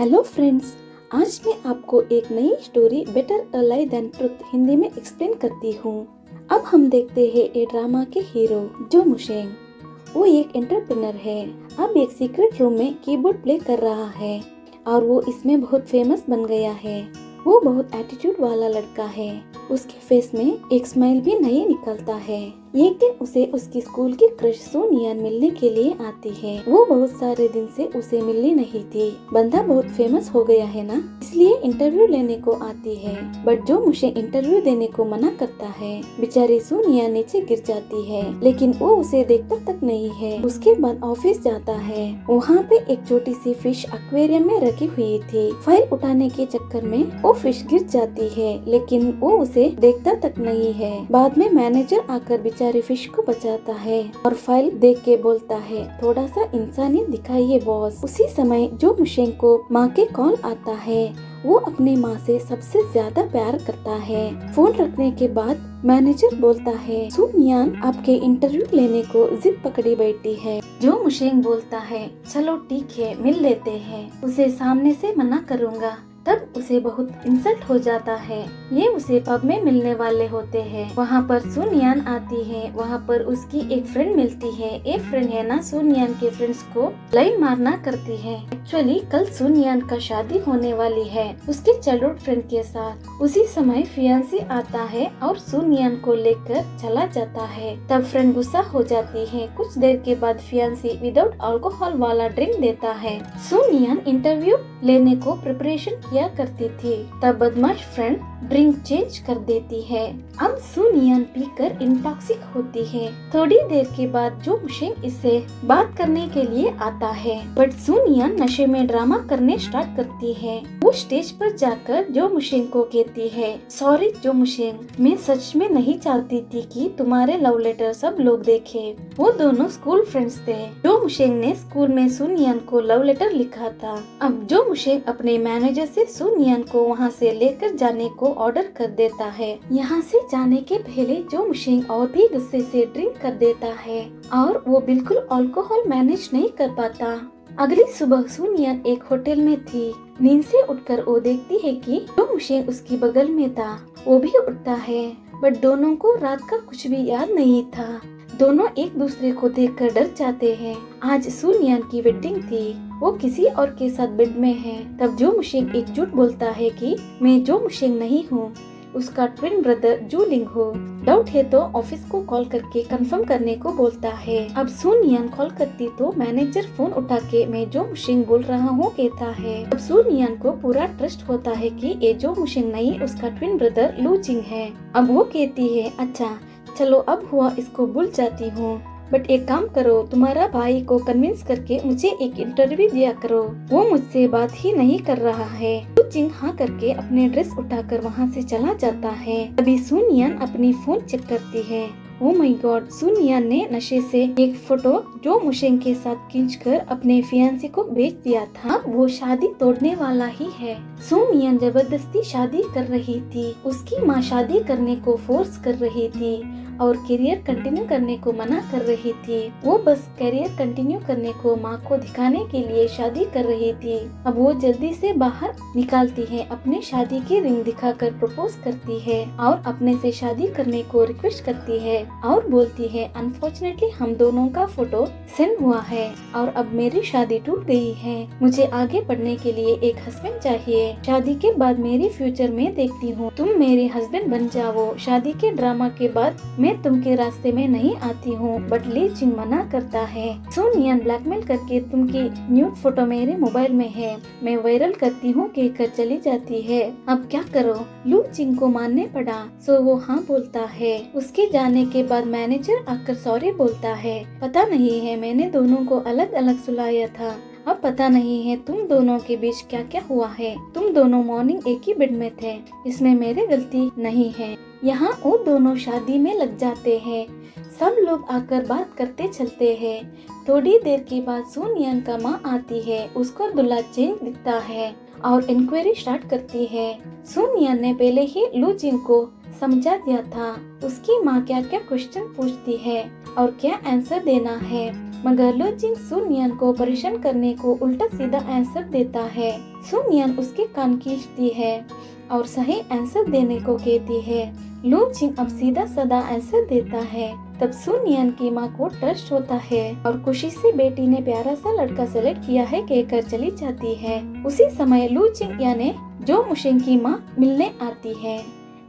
Hello friends, आज मैं आपको एक नई स्टोरी बेटर अ लाई देन ट्रुथ हिंदी में एक्सप्लेन करती हूँ। अब हम देखते हैं ये ड्रामा के हीरो जो मुशेंग। वो एक एंटरप्रेन्योर है। अब एक सीक्रेट रूम में कीबोर्ड प्ले कर रहा है और वो इसमें बहुत फेमस बन गया है। वो बहुत एटीट्यूड वाला लड़का है। उसके फेस में एक स्माइल भी नहीं निकलता है। एक दिन उसे उसकी स्कूल की क्रश सोनियान मिलने के लिए आती है। वो बहुत सारे दिन से उसे मिलनी नहीं थी। बंदा बहुत फेमस हो गया है ना, इसलिए इंटरव्यू लेने को आती है। बट जो मुझे इंटरव्यू देने को मना करता है। बेचारी सोनिया नीचे गिर जाती है, लेकिन वो उसे देखता तक नहीं है। उसके बाद ऑफिस जाता है। वहाँ पे एक छोटी सी फिश एक्वेरियम में रखी हुई थी। फाइल उठाने के चक्कर में वो फिश गिर जाती है, लेकिन वो उसे देखता तक नहीं है। बाद में मैनेजर आकर बेचारी फिश को बचाता है और फाइल देख के बोलता है, थोड़ा सा इंसानियत दिखाइए बॉस। उसी समय जो मुशेंग को माँ के कॉल आता है। वो अपनी माँ से सबसे ज्यादा प्यार करता है। फोन रखने के बाद मैनेजर बोलता है, सुनियान आपके इंटरव्यू लेने को जिद पकड़ी बैठी है। जो मुशेंग बोलता है, चलो ठीक है मिल लेते हैं, उसे सामने से मना करूँगा। तब उसे बहुत इंसल्ट हो जाता है। ये उसे पब में मिलने वाले होते हैं। वहाँ पर सुनियान आती है। वहाँ पर उसकी एक फ्रेंड मिलती है। एक फ्रेंड है ना, सुनियान के फ्रेंड्स को लाइन मारना करती है। एक्चुअली कल सुनियान का शादी होने वाली है उसके चाइल्डहुड फ्रेंड के साथ। उसी समय फियांसी आता है और सुनियान को लेकर चला जाता है। तब फ्रेंड गुस्सा हो जाती है। कुछ देर के बाद फियांसी विदाउट अल्कोहल वाला ड्रिंक देता है। सुनियान इंटरव्यू लेने को प्रिपरेशन किया करती थी। तब बदमाश फ्रेंड ड्रिंक चेंज कर देती है। अब सुनियान पीकर इंटॉक्सिक होती है। थोड़ी देर के बाद जो मुशेंग इससे बात करने के लिए आता है, बट सुनियान नशे में ड्रामा करने स्टार्ट करती है। वो स्टेज पर जाकर जो मुशेंग को कहती है, सॉरी जो मुशेंग, मैं सच में नहीं चाहती थी कि तुम्हारे लव लेटर सब लोग देखे। वो दोनों स्कूल फ्रेंड्स थे। जो मुशेंग ने स्कूल में सुनियान को लव लेटर लिखा था। अब जो मुशेंग अपने मैनेजर से सुनियान को वहाँ से लेकर जाने को ऑर्डर कर देता है। यहाँ से जाने के पहले जो मुशेंग और भी गुस्से से ड्रिंक कर देता है और वो बिल्कुल अल्कोहल मैनेज नहीं कर पाता। अगली सुबह सुनियान एक होटल में थी। नींद से उठकर वो देखती है कि जो मुशेंग उसकी बगल में था वो भी उठता है, बट दोनों को रात का कुछ भी याद नहीं था। दोनों एक दूसरे को देखकर डर जाते हैं। आज सुनियान की वेडिंग थी। वो किसी और के साथ बेड में है। तब जो मुशेंग एक झूठ बोलता है कि मैं जो मुशेंग नहीं हूँ, उसका ट्विन ब्रदर जू लिंग हो। डाउट है तो ऑफिस को कॉल करके कंफर्म करने को बोलता है। अब सुनियान कॉल करती तो मैनेजर फोन उठा के मैं जो मुशेंग बोल रहा हूँ कहता है। अब सुनियान को पूरा ट्रस्ट होता है कि ये जो मुशेंग नहीं उसका ट्विन ब्रदर लू जिंग है। अब वो कहती है, अच्छा चलो अब हुआ इसको भूल जाती हूँ, बट एक काम करो, तुम्हारा भाई को कन्विंस करके मुझे एक इंटरव्यू दिया करो। वो मुझसे बात ही नहीं कर रहा है। तो जिंग हाँ करके अपने ड्रेस उठाकर वहाँ से चला जाता है। अभी सुनियान अपनी फोन चेक करती है। ओह माय गॉड, सुनियान ने नशे से एक फोटो जो मुशेंग के साथ खींचकर अपने फियांसी को भेज दिया था। वो शादी तोड़ने वाला ही है। सुनियान जबरदस्ती शादी कर रही थी। उसकी माँ शादी करने को फोर्स कर रही थी और करियर कंटिन्यू करने को मना कर रही थी। वो बस करियर कंटिन्यू करने को माँ को दिखाने के लिए शादी कर रही थी। अब वो जल्दी से बाहर निकालती है, अपने शादी की रिंग दिखाकर प्रपोज करती है और अपने से शादी करने को रिक्वेस्ट करती है और बोलती है, अनफॉर्चुनेटली हम दोनों का फोटो सेंड हुआ है और अब मेरी शादी टूट गई है। मुझे आगे बढ़ने के लिए एक हस्बैंड चाहिए। शादी के बाद मेरी फ्यूचर में देखती हूँ, तुम मेरे हस्बैंड बन जाओ। शादी के ड्रामा के बाद मैं तुमके रास्ते में नहीं आती हूँ, बट ली जिंग मना करता है। सुनियान ब्लैकमेल करके तुमकी न्यूड फोटो मेरे मोबाइल में है, मैं वायरल करती हूँ कहकर चली जाती है। अब क्या करो, लू जिंग को मानने पड़ा। सो वो हाँ बोलता है। उसके जाने के बाद मैनेजर आकर सॉरी बोलता है, पता नहीं है मैंने दोनों को अलग अलग सुलाया था। अब पता नहीं है तुम दोनों के बीच क्या क्या हुआ है। तुम दोनों मॉर्निंग एक ही बेड में थे, इसमें मेरी गलती नहीं है। यहाँ वो दोनों शादी में लग जाते हैं। सब लोग आकर बात करते चलते हैं। थोड़ी देर के बाद सुनियान का माँ आती है। उसको दूल्हा चेंज दिखता है और इंक्वायरी स्टार्ट करती है। सुनियान ने पहले ही लू जिंग को समझा दिया था उसकी माँ क्या क्या क्वेश्चन पूछती है और क्या आंसर देना है। मगर लू जिंग सुनियन को परेशान करने को उल्टा सीधा आंसर देता है। सुनियन उसके कान खींचती है और सही आंसर देने को कहती है। लू जिंग अब सीधा साधा आंसर देता है। तब सुनियन की माँ को ट्रस्ट होता है और खुशी से बेटी ने प्यारा सा लड़का सेलेक्ट किया है कहकर चली जाती है। उसी समय लू जिंग यानी जो मुशेंग की माँ मिलने आती है।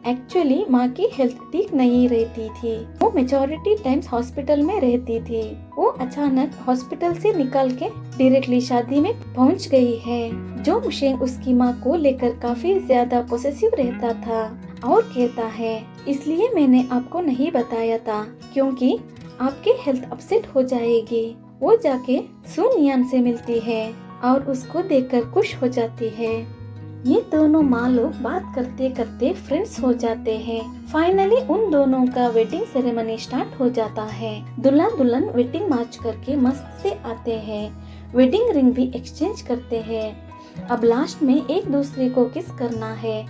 एक्चुअली माँ की हेल्थ ठीक नहीं रहती थी। वो मेजॉरिटी टाइम्स हॉस्पिटल में रहती थी। वो अचानक हॉस्पिटल से निकल के डायरेक्टली शादी में पहुंच गई है। जो मुशेंग उसकी माँ को लेकर काफी ज्यादा पोसेसिव रहता था और कहता है, इसलिए मैंने आपको नहीं बताया था क्योंकि आपकी हेल्थ अपसेट हो जाएगी। वो जाके सुनियन से मिलती है और उसको देखकर खुश हो जाती है। ये दोनों माँ लोग बात करते करते फ्रेंड्स हो जाते हैं। फाइनली उन दोनों का वेडिंग सेरेमनी स्टार्ट हो जाता है। दूल्हा दुल्हन वेडिंग मार्च करके मस्त से आते हैं। वेडिंग रिंग भी एक्सचेंज करते हैं। अब लास्ट में एक दूसरे को किस करना है।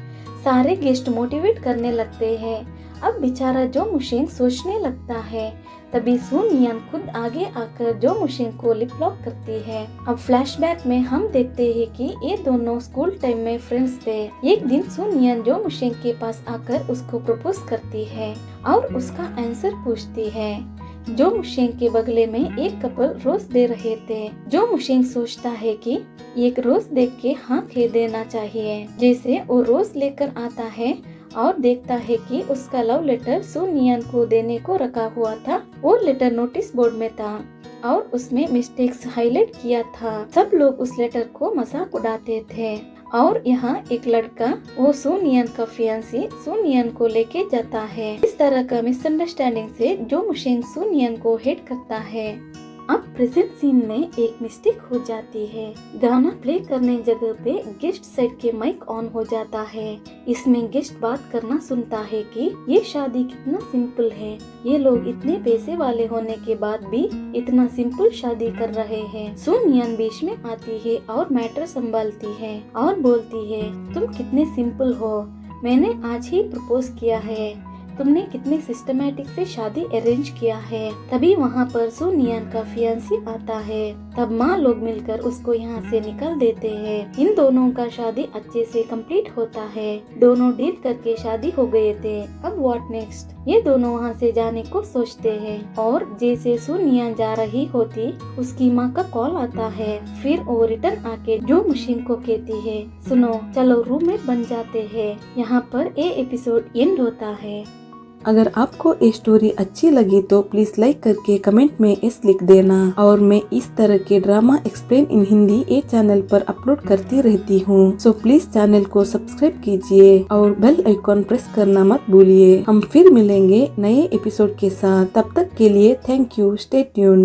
सारे गेस्ट मोटिवेट करने लगते हैं। अब बेचारा जो मुशेंग सोचने लगता है। तभी सुनियन खुद आगे आकर जो मुशेंग को लिप लॉक करती है। अब फ्लैशबैक में हम देखते हैं कि ये दोनों स्कूल टाइम में फ्रेंड्स थे। एक दिन सुनियन जो मुशेंग के पास आकर उसको प्रपोज करती है और उसका आंसर पूछती है। जो मुशेंग के बगले में एक कपल रोज दे रहे थे। जो मुशेंग सोचता है कि एक रोज देख के हाँ कह देना चाहिए। जैसे वो रोज लेकर आता है और देखता है कि उसका लव लेटर सुनियन को देने को रखा हुआ था। वो लेटर नोटिस बोर्ड में था और उसमें मिस्टेक्स हाईलाइट किया था। सब लोग उस लेटर को मजाक उड़ाते थे और यहाँ एक लड़का वो सुनियन का फियांसी सुनियन को लेके जाता है। इस तरह का मिसअंडरस्टैंडिंग से जो मुशेंग सुनियन को हेट करता है। अब प्रेजेंट सीन में एक मिस्टेक हो जाती है। गाना प्ले करने जगह पे गेस्ट साइड के माइक ऑन हो जाता है। इसमें गेस्ट बात करना सुनता है कि ये शादी कितना सिंपल है। ये लोग इतने पैसे वाले होने के बाद भी इतना सिंपल शादी कर रहे हैं। सुनियन बीच में आती है और मैटर संभालती है और बोलती है, तुम कितने सिंपल हो। मैंने आज ही प्रपोज किया है। तुमने कितने सिस्टमैटिक से शादी अरेंज किया है। तभी वहाँ पर सुनियन का फियांसी आता है। तब माँ लोग मिलकर उसको यहाँ से निकाल देते हैं। इन दोनों का शादी अच्छे से कंप्लीट होता है। दोनों डील करके शादी हो गए थे। अब व्हाट नेक्स्ट। ये दोनों वहाँ से जाने को सोचते हैं और जैसे सुनियन जा रही होती उसकी माँ का कॉल आता है। फिर वो रिटर्न आके जो मुशेंग को कहती है, सुनो चलो रूममेट बन जाते हैं। यहाँ पर ये एपिसोड एंड होता है। अगर आपको ये स्टोरी अच्छी लगी तो प्लीज लाइक करके कमेंट में एस लिख देना। और मैं इस तरह के ड्रामा एक्सप्लेन इन हिंदी ये चैनल पर अपलोड करती रहती हूँ। सो प्लीज चैनल को सब्सक्राइब कीजिए और बेल आइकॉन प्रेस करना मत भूलिए। हम फिर मिलेंगे नए एपिसोड के साथ। तब तक के लिए थैंक यू। Stay tuned.